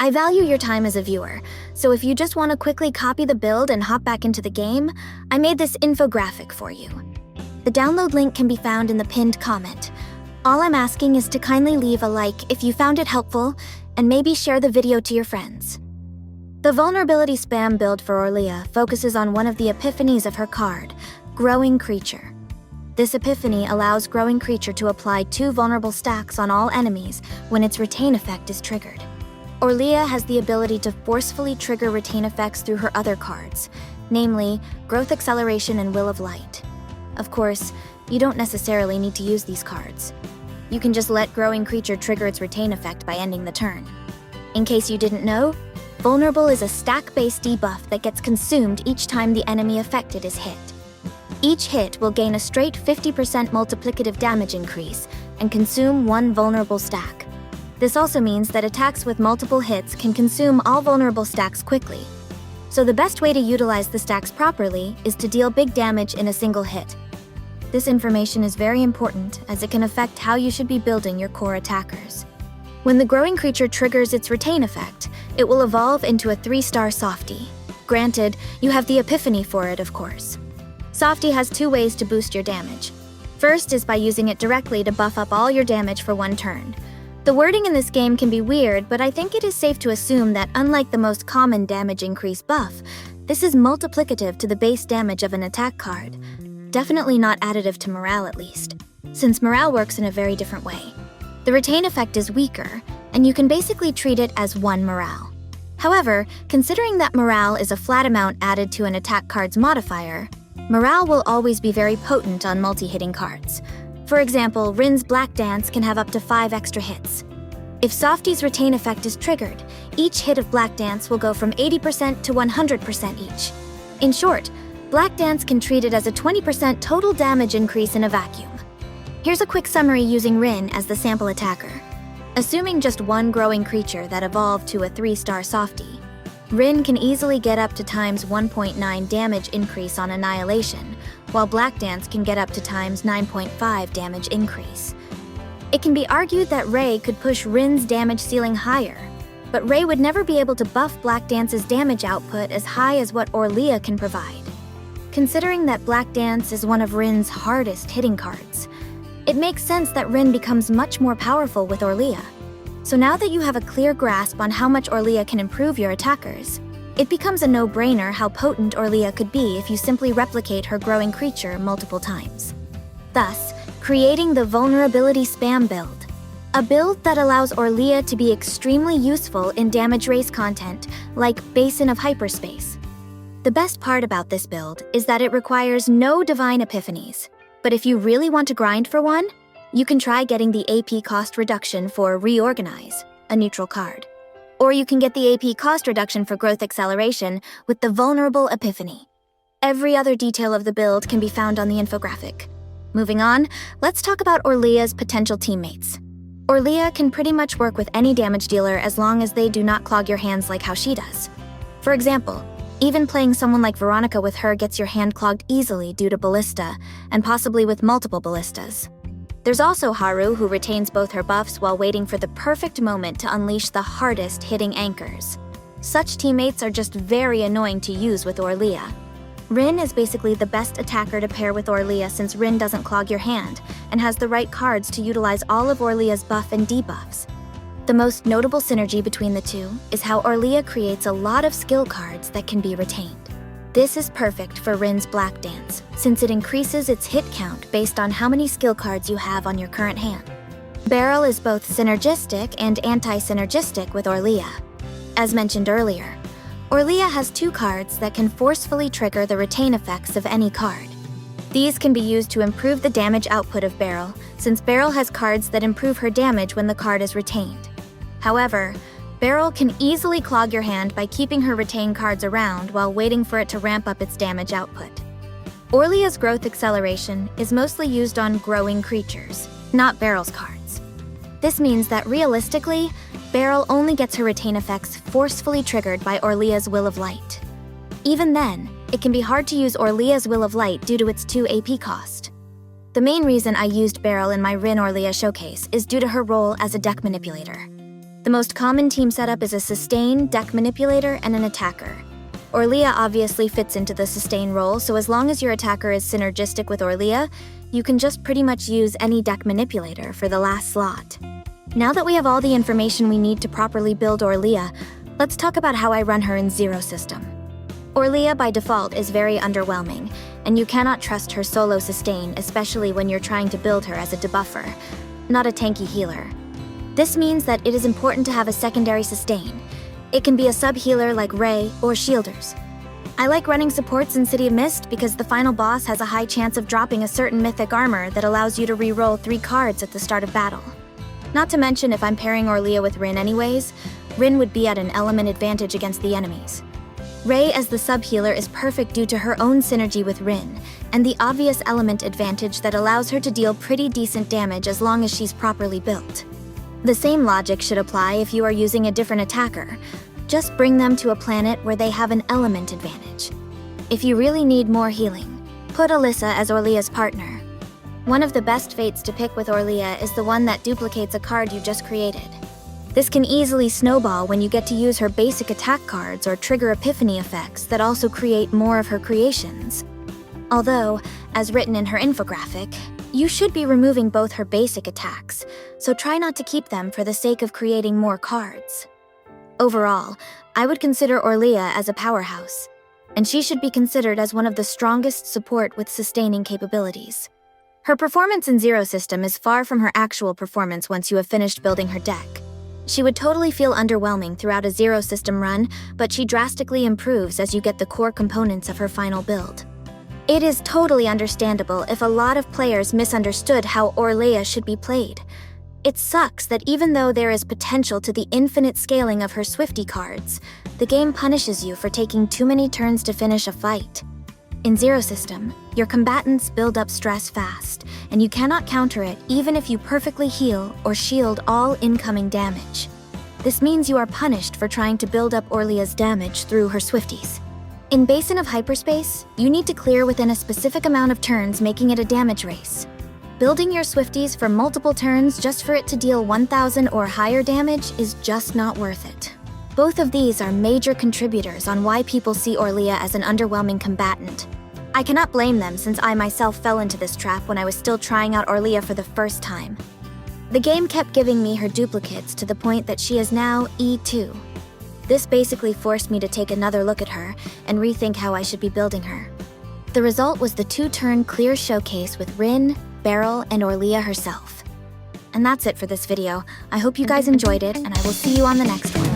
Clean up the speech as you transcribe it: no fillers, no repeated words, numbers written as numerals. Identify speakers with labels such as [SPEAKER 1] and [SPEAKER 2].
[SPEAKER 1] I value your time as a viewer, so if you just want to quickly copy the build and hop back into the game, I made this infographic for you. The download link can be found in the pinned comment. All I'm asking is to kindly leave a like if you found it helpful, and maybe share the video to your friends. The vulnerability spam build for Orlea focuses on one of the epiphanies of her card, Growing Creature. This epiphany allows Growing Creature to apply 2 vulnerable stacks on all enemies when its retain effect is triggered. Orlea has the ability to forcefully trigger retain effects through her other cards, namely Growth Acceleration and Will of Light. Of course, you don't necessarily need to use these cards. You can just let Growing Creature trigger its retain effect by ending the turn. In case you didn't know, Vulnerable is a stack-based debuff that gets consumed each time the enemy affected is hit. Each hit will gain a straight 50% multiplicative damage increase and consume 1 vulnerable stack. This also means that attacks with multiple hits can consume all vulnerable stacks quickly. So the best way to utilize the stacks properly is to deal big damage in a single hit. This information is very important as it can affect how you should be building your core attackers. When the Growing Creature triggers its retain effect, it will evolve into a 3-star Softie. Granted, you have the epiphany for it, of course. Softie has 2 ways to boost your damage. First is by using it directly to buff up all your damage for 1 turn. The wording in this game can be weird, but I think it is safe to assume that unlike the most common damage increase buff, this is multiplicative to the base damage of an attack card. Definitely not additive to morale at least, since morale works in a very different way. The retain effect is weaker, and you can basically treat it as 1 morale. However, considering that morale is a flat amount added to an attack card's modifier, morale will always be very potent on multi-hitting cards. For example, Rin's Black Dance can have up to 5 extra hits. If Softie's retain effect is triggered, each hit of Black Dance will go from 80% to 100% each. In short, Black Dance can treat it as a 20% total damage increase in a vacuum. Here's a quick summary using Rin as the sample attacker. Assuming just 1 Growing Creature that evolved to a 3-star Softie, Rin can easily get up to times 1.9 damage increase on Annihilation, while Black Dance can get up to times 9.5 damage increase. It can be argued that Ray could push Rin's damage ceiling higher, but Ray would never be able to buff Black Dance's damage output as high as what Orlea can provide. Considering that Black Dance is one of Rin's hardest hitting cards, it makes sense that Rin becomes much more powerful with Orlea. So now that you have a clear grasp on how much Orlea can improve your attackers, it becomes a no-brainer how potent Orlea could be if you simply replicate her Growing Creature multiple times. Thus, creating the Vulnerability Spam build. A build that allows Orlea to be extremely useful in damage race content like Basin of Hyperspace. The best part about this build is that it requires no divine epiphanies. But if you really want to grind for one, you can try getting the AP cost reduction for Reorganize, a neutral card. Or you can get the AP cost reduction for Growth Acceleration with the Vulnerable Epiphany. Every other detail of the build can be found on the infographic. Moving on, let's talk about Orlea's potential teammates. Orlea can pretty much work with any damage dealer as long as they do not clog your hands like how she does. For example, even playing someone like Veronica with her gets your hand clogged easily due to Ballista, and possibly with multiple Ballistas. There's also Haru, who retains both her buffs while waiting for the perfect moment to unleash the hardest hitting anchors. Such teammates are just very annoying to use with Orlea. Rin is basically the best attacker to pair with Orlea since Rin doesn't clog your hand, and has the right cards to utilize all of Orlea's buff and debuffs. The most notable synergy between the two is how Orlea creates a lot of skill cards that can be retained. This is perfect for Rin's Black Dance, since it increases its hit count based on how many skill cards you have on your current hand. Barrel is both synergistic and anti-synergistic with Orlea. As mentioned earlier, Orlea has 2 cards that can forcefully trigger the retain effects of any card. These can be used to improve the damage output of Barrel, since Barrel has cards that improve her damage when the card is retained. However, Barrel can easily clog your hand by keeping her retained cards around while waiting for it to ramp up its damage output. Orlea's Growth Acceleration is mostly used on Growing Creatures, not Barrel's cards. This means that realistically, Barrel only gets her retain effects forcefully triggered by Orlea's Will of Light. Even then, it can be hard to use Orlea's Will of Light due to its 2 AP cost. The main reason I used Barrel in my Rin Orlea showcase is due to her role as a deck manipulator. The most common team setup is a sustain, deck manipulator, and an attacker. Orlea obviously fits into the sustain role, so as long as your attacker is synergistic with Orlea, you can just pretty much use any deck manipulator for the last slot. Now that we have all the information we need to properly build Orlea, let's talk about how I run her in Zero System. Orlea by default is very underwhelming, and you cannot trust her solo sustain, especially when you're trying to build her as a debuffer, not a tanky healer. This means that it is important to have a secondary sustain. It can be a sub-healer like Ray or shielders. I like running supports in City of Mist because the final boss has a high chance of dropping a certain mythic armor that allows you to re-roll 3 cards at the start of battle. Not to mention, if I'm pairing Orlea with Rin anyways, Rin would be at an element advantage against the enemies. Ray as the sub-healer is perfect due to her own synergy with Rin, and the obvious element advantage that allows her to deal pretty decent damage as long as she's properly built. The same logic should apply if you are using a different attacker. Just bring them to a planet where they have an element advantage. If you really need more healing, put Alyssa as Orlea's partner. One of the best fates to pick with Orlea is the one that duplicates a card you just created. This can easily snowball when you get to use her basic attack cards or trigger epiphany effects that also create more of her creations. Although, as written in her infographic, you should be removing both her basic attacks, so try not to keep them for the sake of creating more cards. Overall, I would consider Orlea as a powerhouse, and she should be considered as one of the strongest support with sustaining capabilities. Her performance in Zero System is far from her actual performance once you have finished building her deck. She would totally feel underwhelming throughout a Zero System run, but she drastically improves as you get the core components of her final build. It is totally understandable if a lot of players misunderstood how Orlea should be played. It sucks that even though there is potential to the infinite scaling of her Swifty cards, the game punishes you for taking too many turns to finish a fight. In Zero System, your combatants build up stress fast, and you cannot counter it even if you perfectly heal or shield all incoming damage. This means you are punished for trying to build up Orlea's damage through her Swifties. In Basin of Hyperspace, you need to clear within a specific amount of turns, making it a damage race. Building your Swifties for multiple turns just for it to deal 1,000 or higher damage is just not worth it. Both of these are major contributors on why people see Orlea as an underwhelming combatant. I cannot blame them since I myself fell into this trap when I was still trying out Orlea for the first time. The game kept giving me her duplicates to the point that she is now E2. This basically forced me to take another look at her and rethink how I should be building her. The result was the 2-turn clear showcase with Rin, Beryl, and Orlea herself. And that's it for this video. I hope you guys enjoyed it, and I will see you on the next one.